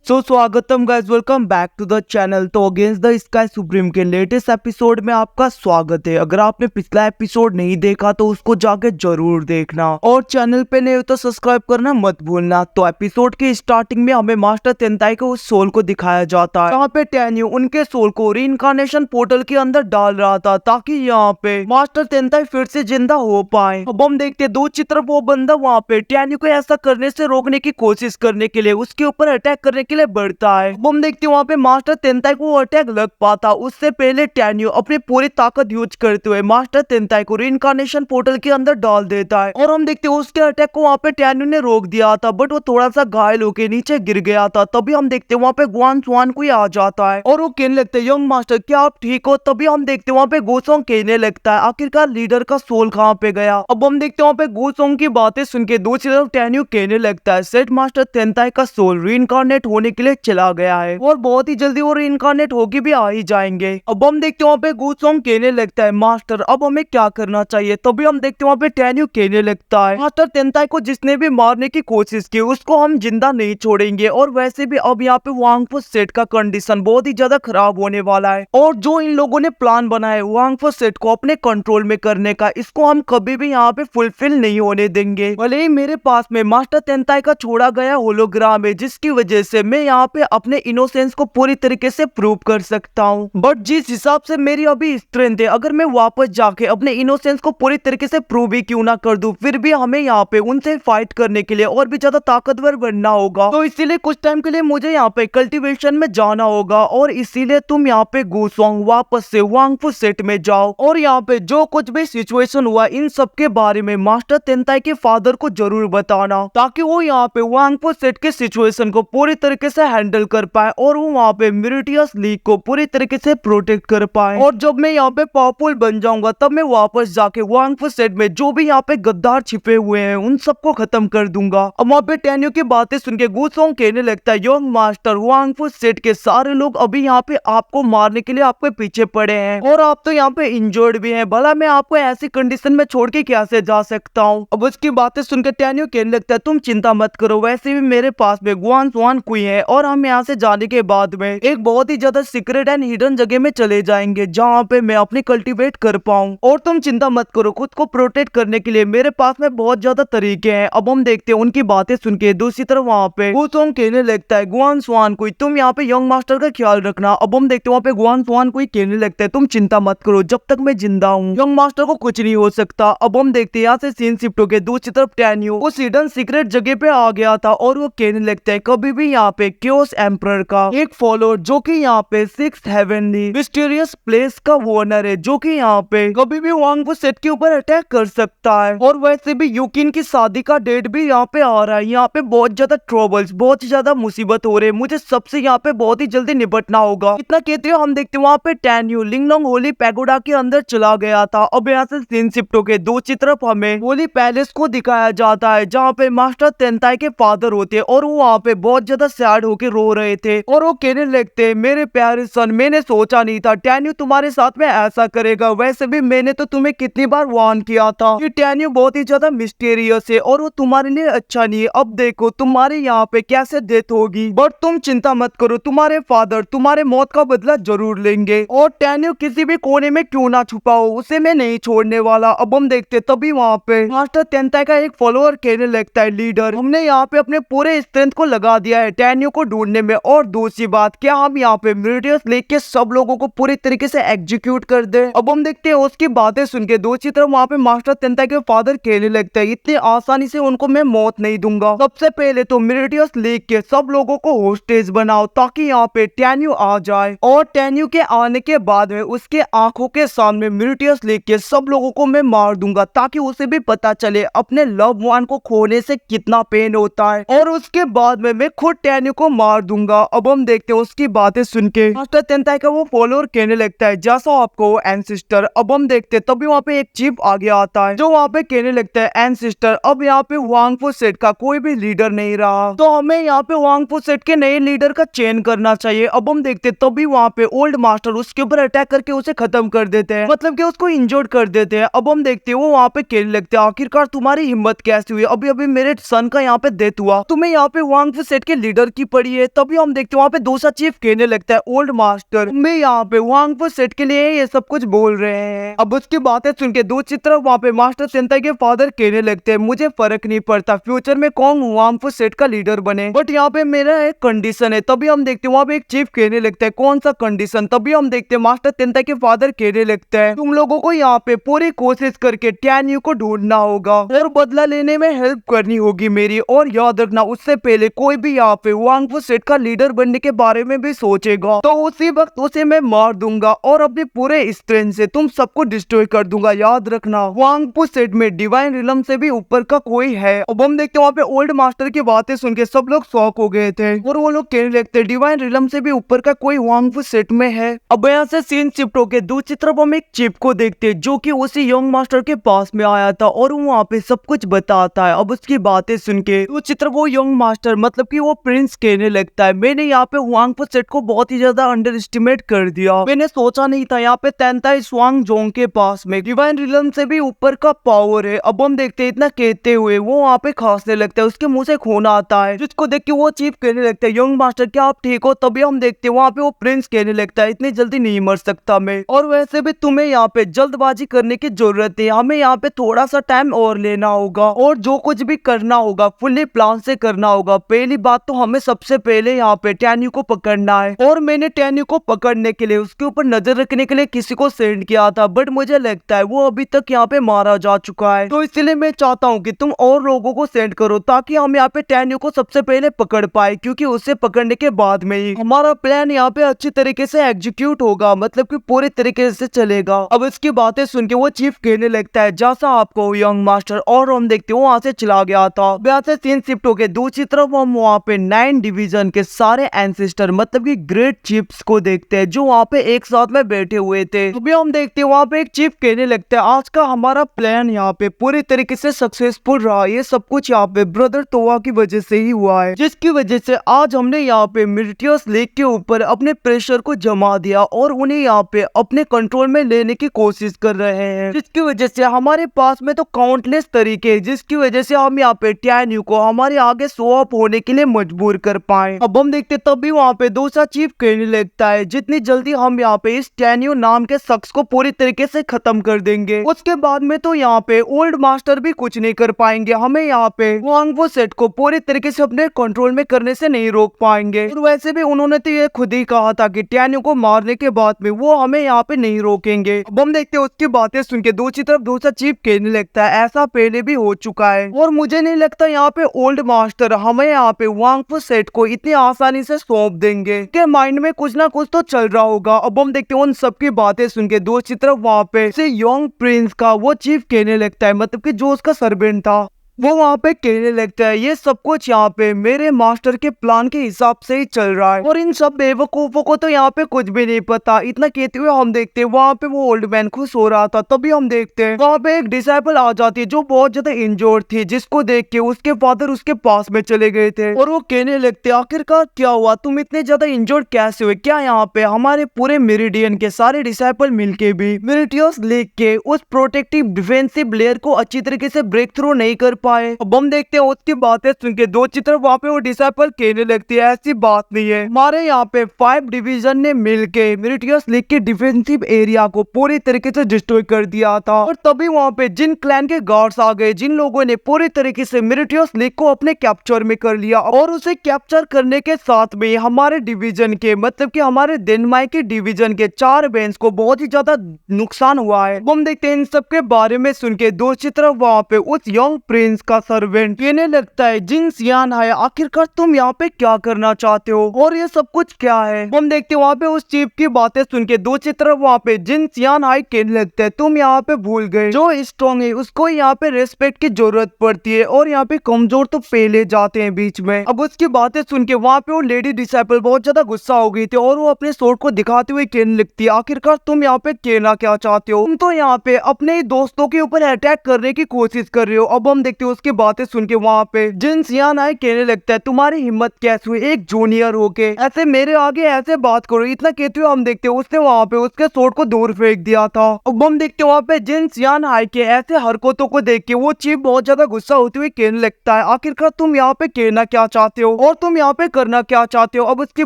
सो स्वागतम guys, welcome back to the channel. तो against the sky supreme के latest episode में आपका स्वागत है। अगर आपने पिछला एपिसोड नहीं देखा तो उसको जाके जरूर देखना और चैनल पे नहीं हो तो सब्सक्राइब करना मत भूलना। तो एपिसोड के स्टार्टिंग में हमें मास्टर तेंताई के उस सोल को दिखाया जाता है, यहाँ पे टेन्यू उनके सोल को रीइंकार्नेशन पोर्टल के अंदर डाल रहा था ताकि यहाँ पे मास्टर तेंताई फिर से जिंदा हो पाए। अब हम देखते दो चित्र वो बंदा वहाँ पे टेन्यू को ऐसा करने से रोकने की कोशिश करने के लिए उसके ऊपर अटैक करने के लिए बढ़ता है। हम देखते हैं वहाँ पे मास्टर तेंताई को अटैक लग पाता उससे पहले टेन्यू अपनी पूरी ताकत यूज करते हुए मास्टर तेंताई को रीइंकार्नेशन पोर्टल के अंदर डाल देता है और हम देखते हैं उसके अटैक को वहाँ पे टेन्यू ने रोक दिया था, बट वो थोड़ा सा घायल होके नीचे गिर गया था। तभी हम देखते हैं वहाँ पे गुआन स्वान कोई आ जाता है और वो कहने लगता है, यंग मास्टर क्या आप ठीक हो? तभी हम देखते हैं वहाँ पे गोसोंग कहने लगता है, आखिरकार लीडर का सोल कहाँ पे गया? अब हम देखते हैं वहाँ पे गोसोंग की बातें सुन के दूसरी तरफ टेन्यू कहने लगता है, सेट मास्टर तेंताई का सोल रीइंकार्नेट होने के लिए चला गया है और बहुत ही जल्दी वो रीइंकार्नेट होके भी आ ही जाएंगे। अब हम देखते हैं वहाँ पे गोसोंग कहने लगता है, मास्टर अब हमें क्या करना चाहिए? तभी हम देखते हैं वहाँ पे टेन्यू कहने लगता है, मास्टर तेंताई को जिसने भी मारने की कोशिश की उसको हम जिंदा नहीं छोड़ेंगे और वैसे भी अब यहाँ पे वांगफू सेट का कंडीशन बहुत ही ज्यादा खराब होने वाला है और जो इन लोगों ने प्लान बनाया है वांगफू सेट को अपने कंट्रोल में करने का, इसको हम कभी भी यहाँ पे फुलफिल नहीं होने देंगे। भले ही मेरे पास में मास्टर तेंताई का छोड़ा गया होलोग्राम है जिसकी वजह से मैं यहाँ पे अपने इनोसेंस को पूरी तरीके से प्रूव कर सकता हूँ, बट जिस हिसाब से मेरी अभी स्ट्रेंथ है, अगर मैं वापस जाके अपने इनोसेंस को पूरी तरीके से प्रूव ही क्यों ना कर दूं, फिर भी हमें यहाँ पे उनसे फाइट करने के लिए और भी ज्यादा ताकतवर बनना होगा। तो इसीलिए कुछ टाइम के लिए मुझे यहाँ पे कल्टीवेशन में जाना होगा और इसीलिए तुम यहाँ पे गोसोंग वापस से वांगफू सेट में जाओ और यहाँ पे जो कुछ भी सिचुएशन हुआ इन सब के बारे में मास्टर तेंताई के फादर को जरूर बताना ताकि वो यहाँ पे वांगफू सेट के सिचुएशन को पूरी तरीके से हैंडल कर पाए और वो वहाँ पे मिरिटियस लीग को पूरी तरीके से प्रोटेक्ट कर पाए। और जब मैं यहाँ पे पावरफुल बन जाऊंगा तब मैं वापस जाके वांगफू सेट में जो भी यहाँ पे गद्दार छिपे हुए हैं उन सबको खत्म कर दूंगा। अब वहाँ पे टेन्यू की बातें सुन के गोसोंग कहने लगता है, यंग मास्टर वांगफू सेट के सारे लोग अभी यहाँ पे आपको मारने के लिए आपके पीछे पड़े हैं और आप तो यहाँ पे इंजर्ड भी हैं, भला मैं आपको ऐसी कंडीशन में छोड़ के कैसे जा सकता हूँ? अब उसकी बातें सुनकर टेन्यू कहने लगता है, तुम चिंता मत करो, वैसे भी मेरे पास में गुआन स्वान कुई है और हम यहाँ से जाने के बाद में एक बहुत ही ज्यादा सीक्रेट एंड हिडन जगह में चले जाएंगे जहाँ पे मैं अपनी कल्टीवेट कर पाऊँ और तुम चिंता मत करो, खुद को प्रोटेक्ट करने के लिए मेरे पास में बहुत ज्यादा तरीके हैं। अब हम देखते हैं उनकी बातें सुन के दूसरी तरफ वहाँ पे गोसोंग कहने लगता है, गुआन स्वान कुई तुम यहाँ पे यंग मास्टर का ख्याल रखना। अब हम देखते हैं वहाँ पे गुआन स्वान कुई कहने लगता है, तुम चिंता मत करो, जब तक मैं जिंदा हूँ यंग मास्टर को कुछ नहीं हो सकता। अब हम देखते हैं यहाँ से सीन शिफ्ट होके दूसरी तरफ टेन्यू उस हिडन सीक्रेट जगह पे आ गया था और वो कहने लगता है, कभी भी यहाँ पे क्योस एम्परर का एक फॉलोअर जो कि यहाँ पे सिक्स्थ हेवनली मिस्टीरियस प्लेस का ओनर है, जो कि यहाँ पे कभी भी वांगफू सेट के ऊपर अटैक कर सकता है और वैसे भी यूकिन की शादी का डेट भी यहाँ पे आ रहा है। यहाँ पे बहुत ज्यादा ट्रबल्स, बहुत ज्यादा मुसीबत हो रहे हैं, मुझे सबसे यहाँ पे बहुत ही जल्दी निपटना होगा। इतना कहते हो हम देखते हैं वहाँ पे टेन्यू लिंगलोंग होली पैगोडा के अंदर चला गया था। अब यहाँ से सीन शिफ्ट होके दूसरी तरफ हमें होली पैलेस को दिखाया जाता है जहाँ पे मास्टर तेंताई के फादर होते हैं और वो वहाँ पे बहुत ज्यादा सैड होके रो रहे थे और वो कहने लगते, मेरे प्यारे सन, मैंने सोचा नहीं था टेन्यू तुम्हारे साथ में ऐसा करेगा, वैसे भी मैंने तो तुम्हें कितनी बार वार्न किया था कि टेन्यू बहुत ही ज्यादा मिस्टीरियस है और वो तुम्हारे लिए अच्छा नहीं है। अब देखो तुम्हारे यहाँ पे कैसे डेथ होगी, बट तुम चिंता मत करो, तुम्हारे फादर तुम्हारे मौत का बदला जरूर लेंगे और टेन्यू किसी भी कोने में क्यों ना छुपा हो उसे मैं नहीं छोड़ने वाला। अब हम देखते तभी वहाँ पे मास्टर तेंताई का एक फॉलोअर कहने लगता है, लीडर हमने यहाँ पे अपने पूरे स्ट्रेंथ को लगा दिया है टेन्यू को ढूंढने में और दूसरी बात क्या हम यहाँ पे मिरिटियस लेक के सब लोगों को पूरी तरीके से एग्जीक्यूट कर दे। अब हम देखते हैं उसकी बातें सुन के दूसरी तरफ वहाँ पे मास्टर तेंताई के फादर कहने लगता है, इतनी आसानी से उनको मैं मौत नहीं दूंगा, सबसे पहले तो मिरिटियस लेक के सब लोगों को होस्टेज बनाओ ताकि यहाँ पे टेन्यू आ जाए और टेन्यू के आने के बाद में उसके आंखों के सामने मिरिटियस लेक के सब लोगों को मैं मार दूंगा ताकि उसे भी पता चले अपने लव वन को खोने से कितना पेन होता है और उसके बाद में मैं खुद टेन्यू को मार दूंगा। अब हम देखते हैं उसकी बातें सुन के मास्टर तेंताई का वो फॉलोअर कहने लगता है, जैसा आपको एंसिस्टर। अब हम देखते हैं तभी वहाँ पे एक चीफ आगे आता है जो वहाँ पे कहने लगता है, एंसिस्टर अब यहाँ पे वांगफू सेट का कोई भी लीडर नहीं रहा तो हमें यहाँ पे वांगफू सेट के नए लीडर का चयन करना चाहिए। अब हम देखते तभी वहाँ पे ओल्ड मास्टर उसके ऊपर अटैक करके उसे खत्म कर देते हैं, मतलब कि उसको इंजर्ड कर देते हैं। अब हम देखते हैं वो वहाँ पे कहने लगते हैं, आखिरकार तुम्हारी हिम्मत कैसी हुई, अभी अभी मेरे सन का यहाँ पे डेथ हुआ, तुम्हें यहाँ पे वांगफू सेट के लीडर की पड़ी है। तभी हम देखते हैं वहाँ पे दूसरा चीफ कहने लगता है ओल्ड मास्टर मैं यहाँ पे वांगफू सेट के लिए ये सब कुछ बोल रहे हैं। अब उसकी बातें सुन के दूसरी तरफ वहाँ पे मास्टर सेंताई के फादर कहने लगते हैं मुझे फर्क नहीं पड़ता फ्यूचर में कौन वांगफू सेट का लीडर बने, बट यहाँ पे मेरा एक कंडीशन है। तभी हम देखते हैं वहाँ पे एक चीफ कहने लगता है कौन सा कंडीशन। तभी हम देखते हैं मास्टर सेंताई के फादर कहने लगता है तुम लोगों को यहाँ पे पूरी कोशिश करके टैन यू को ढूंढना होगा और बदला लेने में हेल्प करनी होगी मेरी, और याद रखना उससे पहले कोई भी यहाँ पे वांगफू सेट का लीडर बनने के बारे में भी सोचेगा तो उसी वक्त उसे मैं मार दूंगा और अपने पूरे स्ट्रेंथ से तुम सबको डिस्ट्रॉय कर दूंगा। याद रखना वांगफू सेट में डिवाइन रिलम से भी ऊपर का कोई है। अब हम देखते हैं वहाँ पे ओल्ड मास्टर की बातें सुन के सब लोग शॉक हो गए थे और वो लोग कहने लगते डिवाइन रिलम से भी ऊपर का कोई वांगफू सेट में है। अब यहाँ से सीन शिफ्ट होके दूसरी तरफ हम एक चिप को देखते जो कि उसी यंग मास्टर के पास में आया था और वो वहाँ पे सब कुछ बताता है। अब उसकी बातें सुन के दूसरी तरफ वो यंग मास्टर मतलब कि वो प्रिंस कहने लगता है मैंने यहाँ पे वांगफू सेट को बहुत ही ज्यादा अंडर एस्टिमेट कर दिया, मैंने सोचा नहीं था यहाँ पे तेंताई स्वांग जोंग के पास में डिवाइन रिलम से भी ऊपर का पावर है। अब हम देखते हैं इतना कहते हुए वो वहाँ पे खांसने लगता है, उसके मुंह से खून आता है जिसको देख के वो चीफ कहने लगता है यंग मास्टर क्या आप ठीक हो। तभी हम देखते हैं वहाँ पे वो प्रिंस कहने लगता है इतनी जल्दी नहीं मर सकता मैं, और वैसे भी तुम्हें यहाँ पे जल्दबाजी करने की जरूरत है, हमें यहाँ पे थोड़ा सा टाइम और लेना होगा और जो कुछ भी करना होगा फुल्ली प्लान से करना होगा। पहली बात तो हमें सबसे पहले यहाँ पे टैन्यू को पकड़ना है और मैंने टैन्यू को पकड़ने के लिए उसके ऊपर नजर रखने के लिए किसी को सेंड किया था, बट मुझे लगता है वो अभी तक यहाँ पे मारा जा चुका है। तो इसलिए मैं चाहता हूँ कि तुम और लोगों को सेंड करो ताकि हम यहाँ पे टैन्यू को सबसे पहले पकड़ पाए, क्योंकि उसे पकड़ने के बाद में ही हमारा प्लान यहाँ पे अच्छी तरीके से एग्जीक्यूट होगा, मतलब कि पूरी तरीके से चलेगा। अब इसकी बातें सुन के वो चीफ कहने लगता है जैसा आपको यंग मास्टर, और हम देखते हैं वहाँ से चला गया था। यहाँ से सीन शिफ्ट हो गए दूसरी तरफ हम वहाँ पे 9 डिवीजन के सारे एंसेस्टर मतलब कि ग्रेट चीफ्स को देखते हैं जो वहाँ पे एक साथ में बैठे हुए थे। अभी हम देखते हैं वहाँ पे एक चीफ कहने लगता है आज का हमारा प्लान यहाँ पे पूरी तरीके से सक्सेसफुल रहा, ये सब कुछ यहाँ पे ब्रदर तोवा की वजह से ही हुआ है, जिसकी वजह से आज हमने यहाँ पे मिर्टियस लेक के ऊपर अपने प्रेशर को जमा दिया और उन्हें यहाँ पे अपने कंट्रोल में लेने की कोशिश कर रहे हैं, जिसकी वजह से हमारे पास में तो काउंटलेस तरीके हैं जिसकी वजह से हम यहाँ पे टैन्यू को हमारे आगे शो अप होने के लिए मजबूर कर पाए। अब हम देखते तभी वहाँ पे दूसरा चीफ कहने लगता है जितनी जल्दी हम यहाँ पे इस टैन्यू नाम के शख्स को पूरी तरीके से खत्म कर देंगे उसके बाद में तो यहाँ पे ओल्ड मास्टर भी कुछ नहीं कर पाएंगे, हमें यहाँ पे वांगफू सेट को पूरी तरीके से अपने कंट्रोल में करने से नहीं रोक पाएंगे। और वैसे भी उन्होंने तो ये खुद ही कहा था कि टैन्यू को मारने के बाद में वो हमें यहाँ पे नहीं रोकेंगे। अब हम देखते हैं उसकी बातें सुन के दूसरी तरफ दूसरा चीफ कहने लगता है ऐसा पहले भी हो चुका है और मुझे नहीं लगता यहाँ पे ओल्ड मास्टर हमें यहाँ पे वांगफू सेट को इतनी आसानी से सौंप देंगे, के माइंड में कुछ ना कुछ तो चल रहा होगा। अब हम देखते हैं उन सबकी बातें सुन के दूसरी तरफ वहाँ पे से यंग प्रिंस का वो चीफ कहने लगता है मतलब कि जो उसका सर्वेंट था वो वहाँ पे कहने लगता है ये सब कुछ यहाँ पे मेरे मास्टर के प्लान के हिसाब से ही चल रहा है और इन सब बेवकूफों को तो यहाँ पे कुछ भी नहीं पता। इतना कहते हुए हम देखते हैं वहाँ पे वो ओल्ड मैन खुश हो रहा था। तभी हम देखते हैं वहाँ पे एक डिसाइपल आ जाती है जो बहुत ज्यादा इंजोर्ड थी, जिसको देख के उसके फादर उसके पास में चले गए थे और वो कहने लगते आखिरकार क्या हुआ, तुम इतने ज्यादा इंजोर्ड कैसे हुए, क्या यहाँ पे हमारे पूरे मेरिडियन के सारे डिसाइपल मिलके भी मिर्टियस लेक के उस प्रोटेक्टिव डिफेंसिव लेयर को अच्छी तरीके से ब्रेक थ्रू नहीं कर पाए। अब हम देखते हैं उसकी बातें सुन के दूसरी तरफ वहाँ पे वो डिसाइपल कहने लगती है ऐसी बात नहीं है, हमारे यहाँ पे 5 डिवीजन ने मिलके मिर्टियस लेक के डिफेंसिव एरिया को पूरी तरीके से डिस्ट्रॉय कर दिया था। और तभी वहाँ पे जिन क्लैन के गार्ड्स आ गए जिन लोगों ने पूरी तरीके से मिर्टियस लेक को अपने कैप्चर में कर लिया और उसे कैप्चर करने के साथ में हमारे डिवीजन के मतलब कि हमारे डेनमार्क के डिवीजन के 4 बेंस को बहुत ही ज्यादा नुकसान हुआ है। हम देखते हैं इन सब के बारे में सुन के दूसरी तरफ वहाँ पे उस यंग प्रिंस का सर्वेंट कहने लगता है जिन सियान है आखिरकार तुम यहाँ पे क्या करना चाहते हो और ये सब कुछ क्या है। हम देखते हैं वहाँ पे उस चीफ की बातें सुन के दूसरी तरफ वहाँ पे जिन सियान हाई कहने लगता है तुम यहाँ पे भूल गए जो स्ट्रॉन्ग है उसको यहाँ पे रेस्पेक्ट की जरूरत पड़ती है और यहाँ पे कमजोर तो पहले जाते हैं बीच में। अब उसकी बातें सुन के वहाँ पे वो लेडी डिसाइपल बहुत ज्यादा गुस्सा हो गई थी और वो अपने स्वॉर्ड को दिखाते हुए कहने लगती है आखिरकार तुम यहाँ पे कहना क्या चाहते हो, तुम तो यहाँ पे अपने दोस्तों के ऊपर अटैक करने की कोशिश कर रहे हो। अब हम देखते उसकी बातें सुन के वहाँ पे जिन सियान आए कहने लगता है तुम्हारी हिम्मत कैसे हुई एक जूनियर होके ऐसे मेरे आगे ऐसे बात करो। इतना कहते हुए हम देखते हैं उसने वहाँ पे उसके सोट को दूर फेंक दिया था। अब हम देखते हैं वहाँ पे जिन सियान हाई के ऐसे हरकतों को देख के वो चीफ बहुत ज्यादा गुस्सा होते हुए कहने लगता है आखिरकार तुम यहाँ पे कहना क्या चाहते हो और तुम यहाँ पे करना क्या चाहते हो। अब उसकी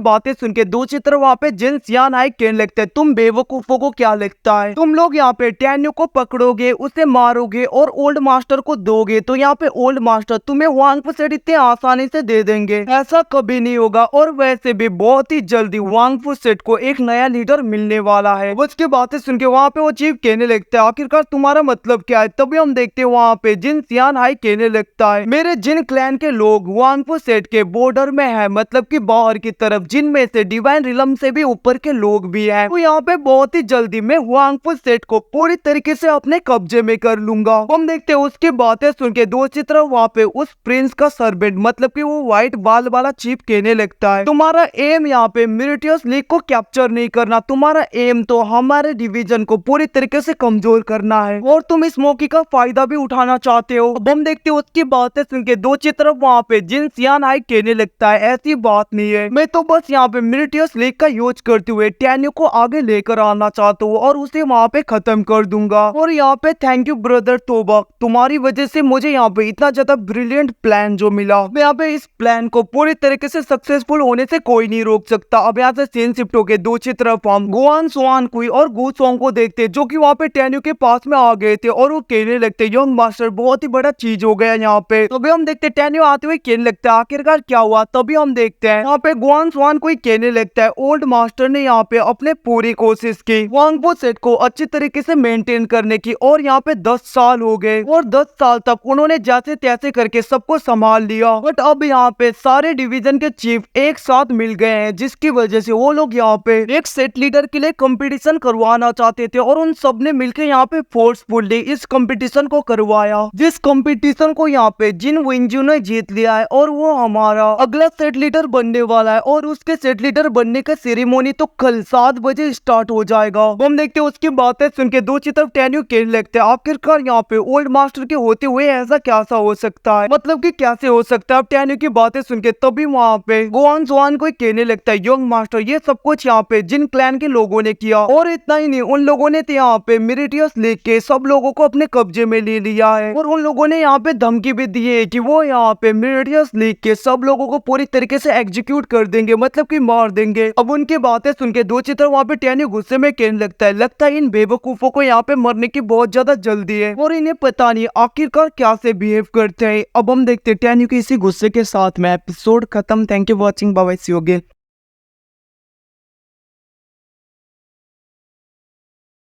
बातें सुन के दूसरी तरफ वहाँ पे जिन सियान हाई कहने लगते हैं तुम बेवकूफों को क्या लगता है तुम लोग यहाँ पे टैन्यू को पकड़ोगे उसे मारोगे और ओल्ड मास्टर को दोगे तो यहाँ पे ओल्ड मास्टर तुम्हें वांगफू सेट इतने आसानी से दे देंगे। ऐसा कभी नहीं होगा और वैसे भी बहुत ही जल्दी वांगफू सेट को एक नया लीडर मिलने वाला है। उसकी बातें सुन के वहाँ पे वो चीफ कहने लगता है आखिरकार तुम्हारा मतलब क्या है। तभी हम देखते हैं वहाँ पे जिन सियान हाई कहने लगता है मेरे जिन क्लैन के लोग वांगफू सेट के बॉर्डर में है मतलब कि बाहर की तरफ जिनमें से डिवाइन रिलम से भी ऊपर के लोग भी हैं तो यहाँ पे बहुत ही जल्दी मैं वांगफू सेट को पूरी तरीके से अपने कब्जे में कर लूंगा। हम देखते हैं उसकी बातें सुन के दूसरी तरफ वहाँ पे उस प्रिंस का सर्वेंट मतलब कि वो व्हाइट बाल वाला चीफ कहने लगता है तुम्हारा एम यहाँ पे मिलिटियस लीग को कैप्चर नहीं करना तुम्हारा एम तो हमारे डिवीजन को पूरी तरीके से कमजोर करना है और तुम इस मौके का फायदा भी उठाना चाहते हो। अब हम देखते हैं उसकी बातें सुन के दूसरी तरफ वहाँ पे जिन सियान हाई कहने लगता है ऐसी बात नहीं है मैं तो बस यहाँ पे मिलिटियस लीग का यूज करते हुए टैन्यू को आगे लेकर आना चाहता हूँ और उसे वहाँ पे खत्म कर दूंगा। और यहाँ पे थैंक यू ब्रदर तोबा तुम्हारी वजह से मुझे यहाँ पे इतना ज्यादा ब्रिलियंट प्लान जो मिला मैं यहाँ पे इस प्लान को पूरी तरीके से सक्सेसफुल होने से कोई नहीं रोक सकता। अब यहाँ से सीन शिफ्ट होके दूसरी तरफ हम गुआन सुआन कुई और गु सॉन्ग को देखते जो कि वहाँ पे टैन्यू के पास में आ गए थे और वो कहने लगते यंग मास्टर बहुत ही बड़ा चीज हो गया यहाँ पे। तभी हम देखते टैन्यू आते हुए कहने लगता है आखिरकार क्या हुआ। तभी हम देखते हैं यहाँ पे गुआन सुआन कोई कहने लगता है ओल्ड मास्टर ने यहाँ पे अपने पूरी कोशिश की वांगफू सेट को अच्छी तरीके से मेंटेन करने की और यहाँ पे 10 साल हो गए और 10 साल तक उन्होंने जैसे तैसे करके सबको संभाल लिया। बट अब यहाँ पे सारे डिवीजन के चीफ एक साथ मिल गए हैं जिसकी वजह से वो लोग यहाँ पे एक सेट लीडर के लिए कंपटीशन करवाना चाहते थे और उन सब ने मिलकर यहाँ पे फोर्सफुली इस कंपटीशन को करवाया जिस कंपटीशन को यहाँ पे जिन विंजू ने जीत लिया है और वो हमारा अगला सेट लीडर बनने वाला है और उसके सेट लीडर बनने का सेरेमोनी तो कल 7 बजे स्टार्ट हो जाएगा। हम देखते हैं उसकी बातें सुन के दूसरी तरफ टैन्यू कहने लगते हैं आखिरकार यहाँ पे ओल्ड मास्टर के होते हुए ऐसा कैसा हो सकता है मतलब कि कैसे हो सकता है। अब टैन्यू की बातें सुन के तभी वहाँ पे गुआन जुआन कोई कहने लगता है यंग मास्टर ये सब कुछ यहाँ पे जिन क्लैन के लोगों ने किया और इतना ही नहीं उन लोगों ने तो यहाँ पे मिलिटियस लीग के सब लोगों को अपने कब्जे में ले लिया है और उन लोगों ने यहाँ पे धमकी भी दी है कि वो यहाँ पे मिलिटियस लीग के सब लोगों को पूरी तरीके से एग्जीक्यूट कर देंगे मतलब कि मार देंगे। अब उनकी बातें सुन के दूसरी तरफ वहाँ पे टैन्यू गुस्से में कहने लगता है इन बेवकूफों को यहाँ पे मरने की बहुत ज्यादा जल्दी है और इन्हें पता नहीं आखिरकार क्या से बिहेव करते हैं। अब हम देखते हैं टैन्यू के इसी गुस्से के साथ में एपिसोड खत्म। Thank you watching, bye bye, see you again.